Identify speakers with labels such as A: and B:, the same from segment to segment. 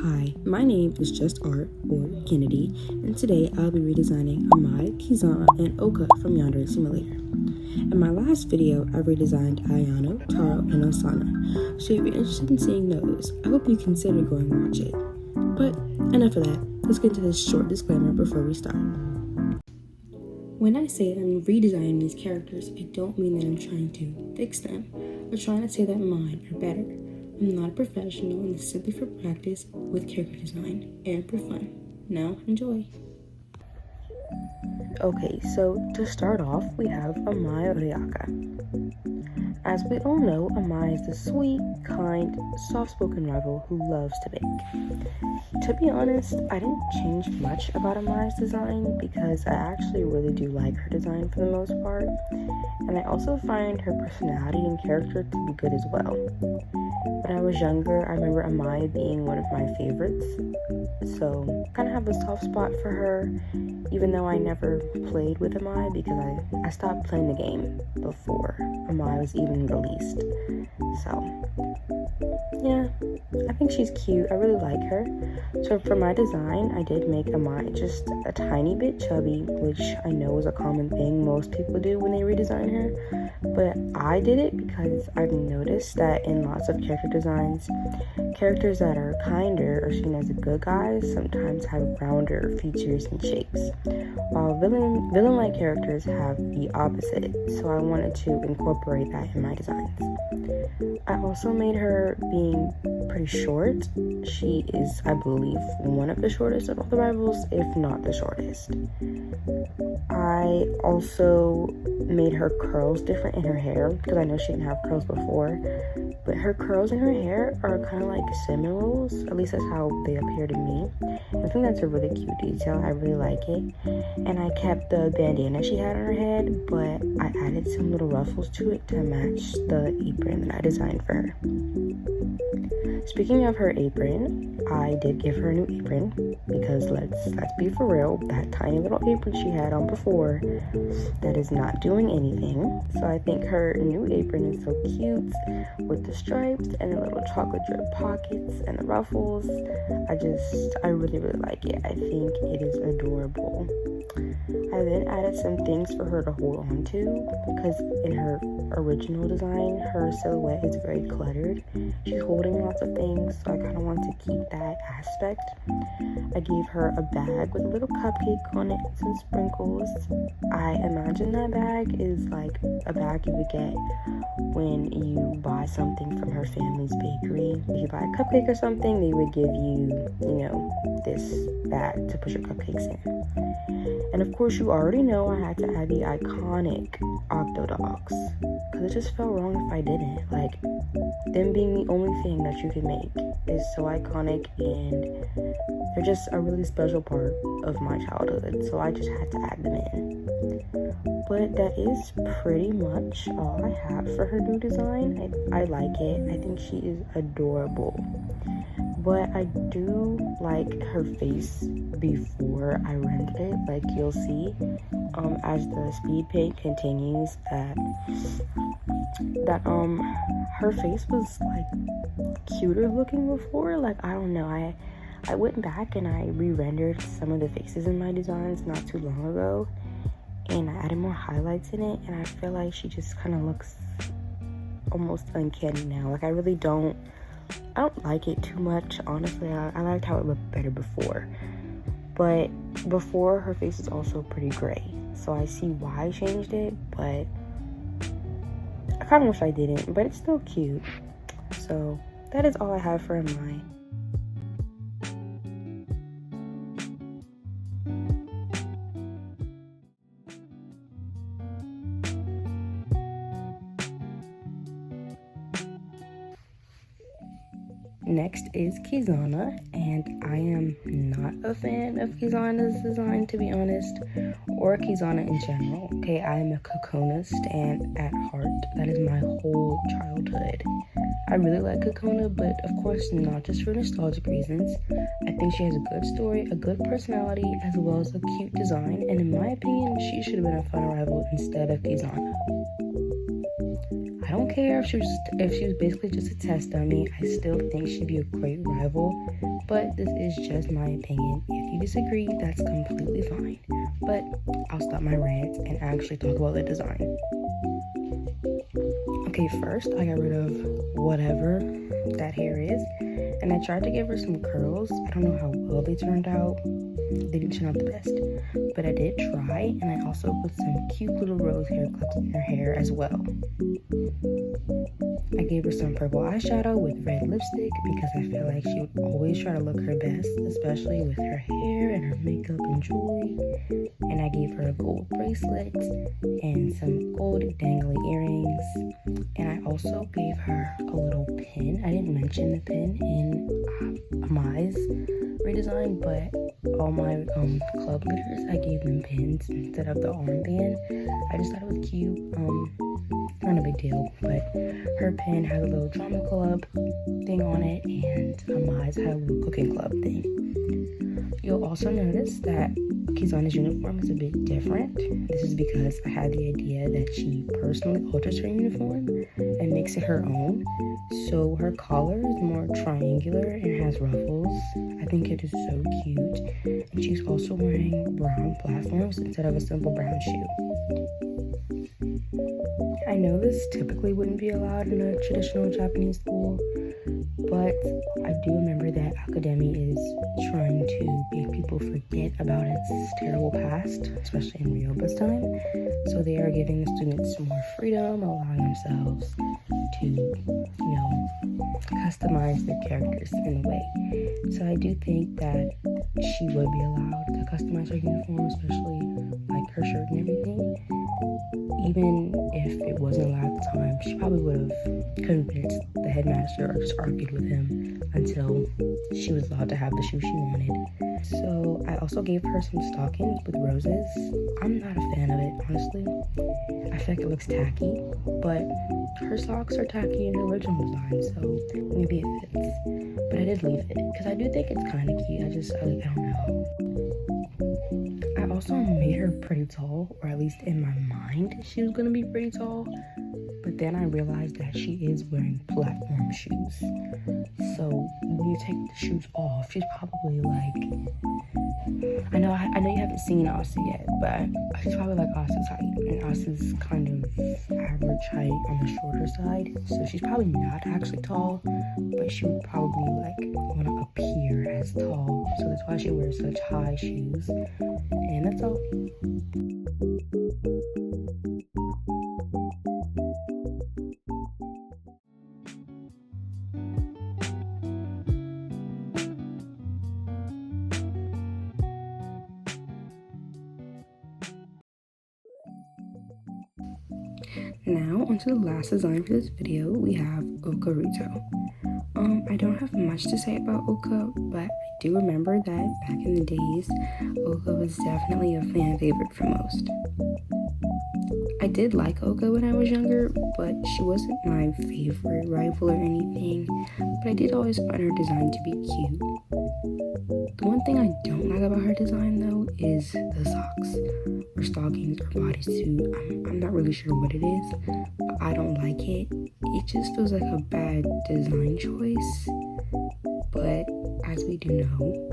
A: Hi, my name is Just Art, or Kennedy, and today I'll be redesigning Amai, Kizana, and Oka from Yandere Simulator. In my last video, I redesigned Ayano, Taro, and Osana, so if you're interested in seeing those, I hope you consider going to watch it. But enough of that, let's get into this short disclaimer before we start. When I say that I'm redesigning these characters, I don't mean that I'm trying to fix them, or trying to say that mine are better. I'm not a professional, and it's simply for practice with character design and for fun. Now, enjoy. Okay, so to start off, we have Amai Ryaka. As we all know, Amai is the sweet, kind, soft-spoken rival who loves to bake. To be honest, I didn't change much about Amai's design because I actually really do like her design for the most part, and I also find her personality and character to be good as well. When I was younger, I remember Amai being one of my favorites, so kind of have a soft spot for her, even though I never played with Amai because I stopped playing the game before Amai was even released. So yeah, I think she's cute. I really like her. So for my design, I did make Amai just a tiny bit chubby, which I know is a common thing most people do when they redesign her, but I did it because I've noticed that in lots of character designs, characters that are kinder or seen as the good guys sometimes have rounder features and shapes, while villain-like characters have the opposite, so I wanted to incorporate that in my designs. I also made her being pretty short. She is, I believe, one of the shortest of all the rivals, if not the shortest. I also made her curls different in her hair because I know she didn't have curls before, but her curls in her hair are kind of like cinnamon rolls, at least that's how they appear to me. I think that's a really cute detail. I really like it. And I kept the bandana she had on her head, but I added some little ruffles to it to match the apron that I designed for her. Speaking of her apron, I did give her a new apron because let's be for real, that tiny little apron she had on before, that is not doing anything. So I think her new apron is so cute with the stripes and the little chocolate drip pockets and the ruffles. I really like it. I think it is adorable. I then added some things for her to hold on to because in her original design, her silhouette is very cluttered. She's holding lots of things, so I kind of want to keep that aspect. I gave her a bag with a little cupcake on it, some sprinkles. I imagine that bag is like a bag you would get when you buy something from her family's bakery. If you buy a cupcake or something, they would give you, this bag to put your cupcakes in. And of course, you already know I had to add the iconic Octodogs because it just felt wrong if I didn't. Like, them being the only thing that you can make is so iconic, and they're just a really special part of my childhood, so I just had to add them in. But that is pretty much all I have for her new design. I like it. I think she is adorable. But I do like her face before I rendered it. Like, you'll see as the speed paint continues that her face was like cuter looking before. Like, I don't know, I went back and I re-rendered some of the faces in my designs not too long ago, and I added more highlights in it, and I feel like she just kind of looks almost uncanny now. Like, I don't like it too much, honestly. I liked how it looked better before, but before her face is also pretty gray, so I see why I changed it, but I kind of wish I didn't, but it's still cute. So that is all I have for Amai. Next is Kizana, and I am not a fan of Kizana's design, to be honest, or Kizana in general. Okay, I am a Kokona stan at heart. That is my whole childhood. I really like Kokona, but of course not just for nostalgic reasons. I think she has a good story, a good personality, as well as a cute design, and in my opinion, she should have been a fun rival instead of Kizana. I don't care if she was basically just a test dummy. I still think she'd be a great rival, but this is just my opinion. If you disagree, that's completely fine. But I'll stop my rant and actually talk about the design. Okay, first I got rid of whatever that hair is, and I tried to give her some curls. I don't know how well they turned out. They didn't turn out the best, but I did try, and I also put some cute little rose hair clips in her hair as well. I gave her some purple eyeshadow with red lipstick because I feel like she would always try to look her best, especially with her hair and her makeup and jewelry. And I gave her a gold bracelet and some gold dangly earrings. And I also gave her a little pin. I didn't mention the pin in Amai's redesign, but all my club leaders, I gave them pins instead of the armband. I just thought it was cute. Not a big deal, but her pin has a little drama club thing on it, and Amai's had a little cooking club thing. You'll also notice that Kizana's uniform is a bit different. This is because I had the idea that she personally alters her uniform and makes it her own. So her collar is more triangular and has ruffles. I think it is so cute. And she's also wearing brown platforms instead of a simple brown shoe. I know this typically wouldn't be allowed in a traditional Japanese school, but I do remember that academia is trying to make people forget about its terrible past, especially in Ryoba's time. So they are giving the students more freedom, allowing themselves to, customize their characters in a way. So I do think that she would be allowed to customize her uniform, especially like her shirt and everything. Even if it wasn't allowed at the time, she probably would have convinced the headmaster or just argued with him until she was allowed to have the shoe she wanted. So I also gave her some stockings with roses. I'm not a fan of it, honestly. I feel like it looks tacky, but her socks are tacky in the original design, so maybe it fits. But I did leave it because I do think it's kind of cute. I don't know. I also made her pretty tall, or at least in my mind she was gonna be pretty tall, but then I realized that she is wearing platform shoes. So when you take the shoes off, she's probably like, I know you haven't seen Asa yet, but she's probably like Asa's height, and Asa's kind of average height on the shorter side, so she's probably not actually tall, but she would probably like want to appear as tall, so that's why she wears such high shoes. And that's all. Now, onto the last design for this video, we have Okaruto. I don't have much to say about Oka, but I do remember that back in the days, Oka was definitely a fan favorite for most. I did like Oka when I was younger, but she wasn't my favorite rival or anything, but I did always find her design to be cute. The one thing I don't like about her design, though, is the socks, or stockings, or bodysuit. I'm not really sure what it is, but I don't like it. It just feels like a bad design choice. But as we do know,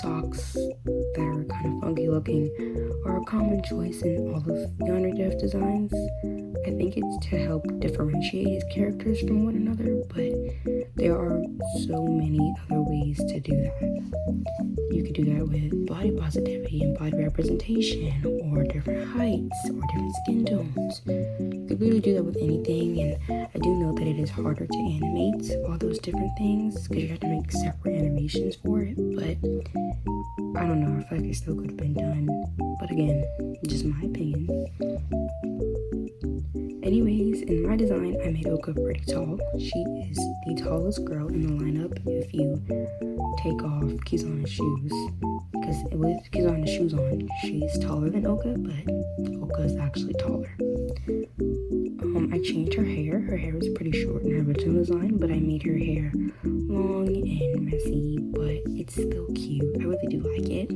A: socks that are kind of funky looking are a common choice in all of Yandere Dev designs. I think it's to help differentiate his characters from one another, but there are so many other ways to do that. You could do that with body positivity and body representation, or different heights, or different skin tones. You could really do that with anything, and I do know that it is harder to animate all those different things because you have to make separate animations for it, but I don't know, I feel like it still could have been done, but again, just my opinion. Anyways, in my design, I made Oka pretty tall. She is the tallest girl in the lineup if you take off Kizana's shoes, because with Kizana's shoes on, she's taller than Oka, but Oka is actually taller. I changed her hair. Her hair was pretty short in her original design, but I made her hair long and messy, but it's still cute. I really do like it.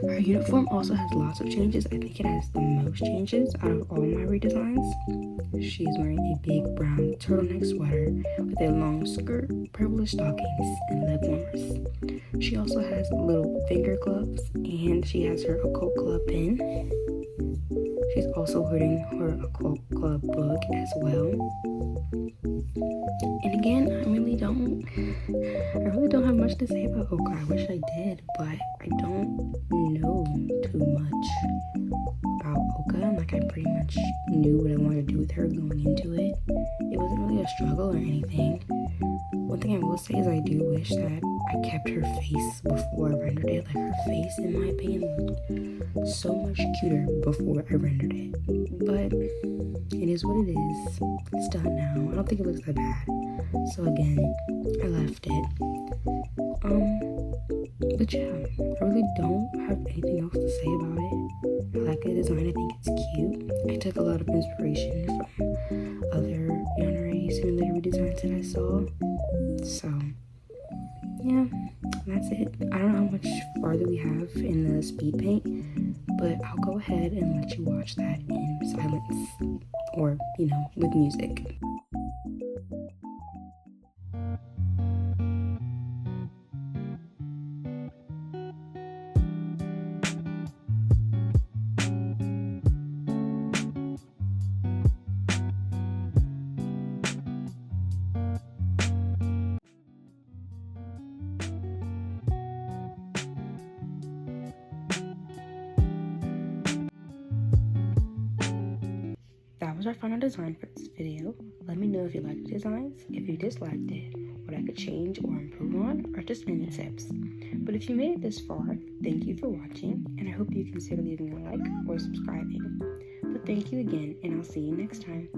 A: Her uniform also has lots of changes. I think it has the most changes out of all my redesigns. She's wearing a big brown turtleneck sweater with a long skirt, purplish stockings, and leg warmers. She also has little finger gloves, and she has her occult club pin. She's also holding her occult club book as well. And again, I really don't have much to say about Oka. I wish I did, but I don't know too much about Oka. Like, I pretty much knew what I wanted to do with her going into it. It wasn't really a struggle or anything. One thing I will say is I do wish that I kept her face before I rendered it. Like, her face, in my opinion, looked so much cuter before I rendered it. But it is what it is. It's done now. I don't think it looks that bad. So again, I left it. But yeah, I really don't have anything else to say about it. I like the design. I think it's cute. I took a lot of inspiration from other Yandere simulator redesigns that I saw. So yeah, that's it. I don't know how much farther we have in the speed paint, but I'll go ahead and let you watch that in silence, or with music. That was our final design for this video. Let me know if you liked the designs, if you disliked it, what I could change or improve on, or just any tips. But if you made it this far, thank you for watching, and I hope you consider leaving a like or subscribing. But thank you again, and I'll see you next time.